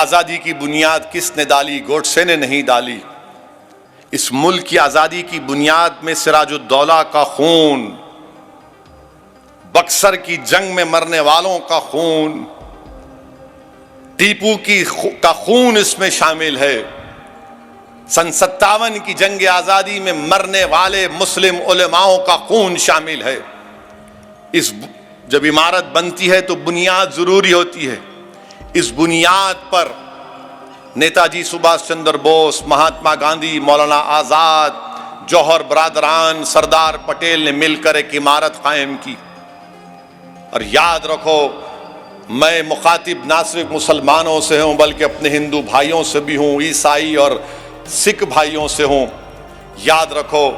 आज़ादी की बुनियाद किसने डाली? गोडसे ने नहीं डाली। इस मुल्क की आज़ादी की बुनियाद में सिराजुद्दौला का खून, बक्सर की जंग में मरने वालों का खून, टीपू का खून इसमें शामिल है। सन 57 की जंग आज़ादी में मरने वाले मुस्लिम उलेमाओं का खून शामिल है। जब इमारत बनती है तो बुनियाद ज़रूरी होती है। इस बुनियाद पर नेताजी सुभाष चंद्र बोस, महात्मा गांधी, मौलाना आज़ाद, जौहर बरादरान, सरदार पटेल ने मिलकर एक इमारत कायम की। और याद रखो, मैं मुखातिब ना सिर्फ मुसलमानों से हूँ बल्कि अपने हिंदू भाइयों से भी हूँ, ईसाई और सिख भाइयों से हूँ। याद रखो,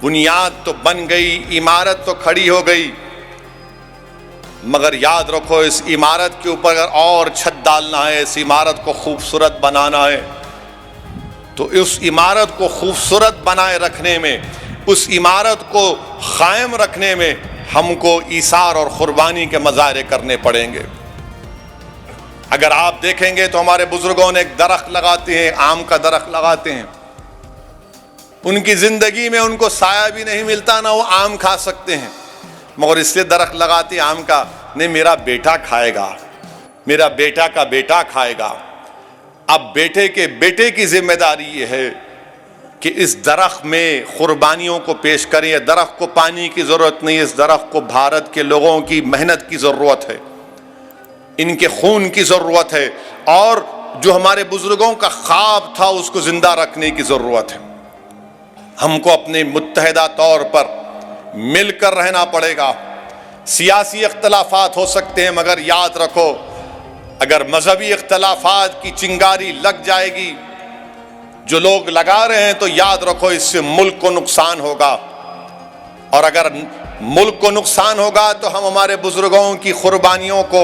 बुनियाद तो बन गई, इमारत तो खड़ी हो गई, मगर याद रखो इस इमारत के ऊपर अगर और छत डालना है, इस इमारत को खूबसूरत बनाना है, तो उस इमारत को खूबसूरत बनाए रखने में, उस इमारत को कायम रखने में हमको ईसार और कुर्बानी के मज़ाहरे करने पड़ेंगे। अगर आप देखेंगे तो हमारे बुजुर्गों ने एक दरख्त लगाते हैं, आम का दरख्त लगाते हैं, उनकी जिंदगी में उनको साया भी नहीं मिलता, ना वो आम खा सकते हैं, मगर इसलिए दरख्त लगाते आम का, नहीं मेरा बेटा खाएगा, मेरा बेटा का बेटा खाएगा। अब बेटे के बेटे की जिम्मेदारी ये है कि इस दरख्त में कुर्बानियों को पेश करें। यह दरख्त को पानी की ज़रूरत नहीं है, इस दरख्त को भारत के लोगों की मेहनत की ज़रूरत है, इनके खून की ज़रूरत है, और जो हमारे बुजुर्गों का ख्वाब था उसको ज़िंदा रखने की ज़रूरत है। हमको अपने मुत्तहिदा तौर पर मिलकर रहना पड़ेगा। सियासी इख्तलाफात हो सकते हैं, मगर याद रखो, अगर मजहबी इख्तलाफात की चिंगारी लग जाएगी, जो लोग लगा रहे हैं, तो याद रखो इससे मुल्क को नुकसान होगा। और अगर मुल्क को नुकसान होगा तो हम हमारे बुजुर्गों की कुर्बानियों को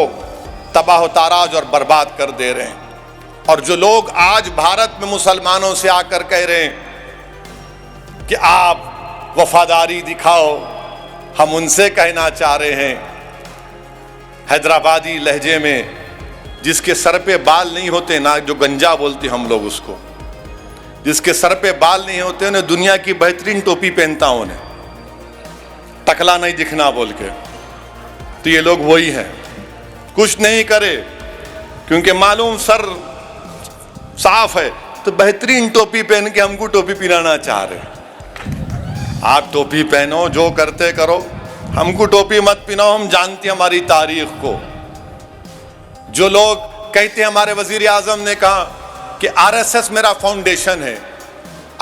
तबाह ताराज और बर्बाद कर दे रहे हैं। और जो लोग आज भारत में मुसलमानों से आकर कह रहे हैं कि आप वफादारी दिखाओ, हम उनसे कहना चाह रहे हैं हैदराबादी लहजे में, जिसके सर पे बाल नहीं होते ना, जो गंजा बोलते हम लोग उसको, जिसके सर पे बाल नहीं होते, उन्हें दुनिया की बेहतरीन टोपी पहनता हूं, उन्हें टकला नहीं दिखना बोल के। तो ये लोग वही हैं, कुछ नहीं करे क्योंकि मालूम सर साफ है, तो बेहतरीन टोपी पहन के हमको टोपी पिलाना चाह रहे हैं। आप टोपी पहनो, जो करते करो, हमको टोपी मत पिनाओ, हम जानते हैं हमारी तारीख को। जो लोग कहते हैं, हमारे वजीर आजम ने कहा कि आरएसएस मेरा फाउंडेशन है।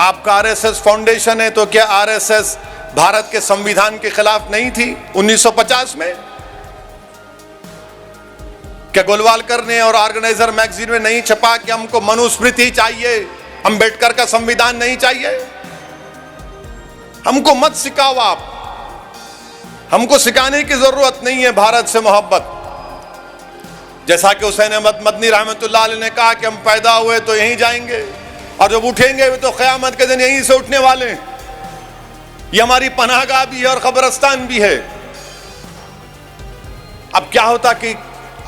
आपका आरएसएस फाउंडेशन है तो क्या आरएसएस भारत के संविधान के खिलाफ नहीं थी 1950 में? क्या गोलवालकर ने और ऑर्गेनाइजर मैगजीन में नहीं छपा कि हमको मनुस्मृति चाहिए, अंबेडकर का संविधान नहीं चाहिए? हमको मत सिखाओ आप, हमको सिखाने की जरूरत नहीं है भारत से मोहब्बत। जैसा कि हुसैन अहमद मदनी रहमतुल्लाह अलैह ने कहा कि हम पैदा हुए तो यहीं जाएंगे और जब उठेंगे तो क़यामत के दिन यहीं से उठने वाले हैं। ये हमारी पनाहगाह भी है और कब्रिस्तान भी है। अब क्या होता कि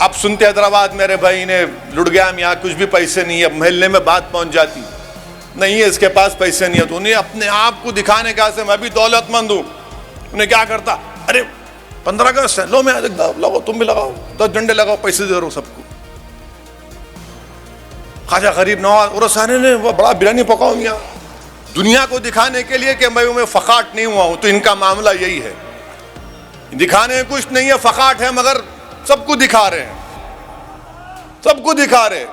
आप सुनते हैदराबाद मेरे भाई ने लुट गया, यहाँ कुछ भी पैसे नहीं है, महल्ले में बात पहुंच जाती, नहीं है इसके पास पैसे नहीं है, तो उन्हें अपने आप को दिखाने का से मैं भी दौलतमंद हूं, उन्हें क्या करता, अरे 15 अगस्त है, लो मैं लगाओ, तुम भी लगाओ, 10 डंडे लगाओ, पैसे दे रहा हूं सबको। ख्वाजा गरीब नवाज उरसाने ने वो बड़ा बिरयानी पकाओ यहाँ, दुनिया को दिखाने के लिए कि मैं फकाट नहीं हुआ हूं। तो इनका मामला यही है, दिखाने कुछ नहीं है, फकाट है, मगर सबको दिखा रहे हैं, सबको दिखा रहे।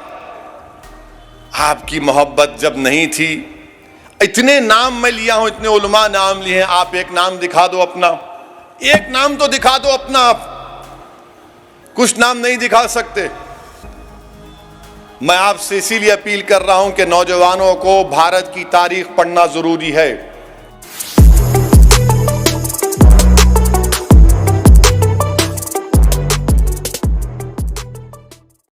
आपकी मोहब्बत जब नहीं थी, इतने नाम मैं लिया हूं, इतने उलमा नाम लिए हैं, आप एक नाम दिखा दो अपना, एक नाम तो दिखा दो अपना, आप कुछ नाम नहीं दिखा सकते। मैं आपसे इसीलिए अपील कर रहा हूं कि नौजवानों को भारत की तारीख पढ़ना जरूरी है।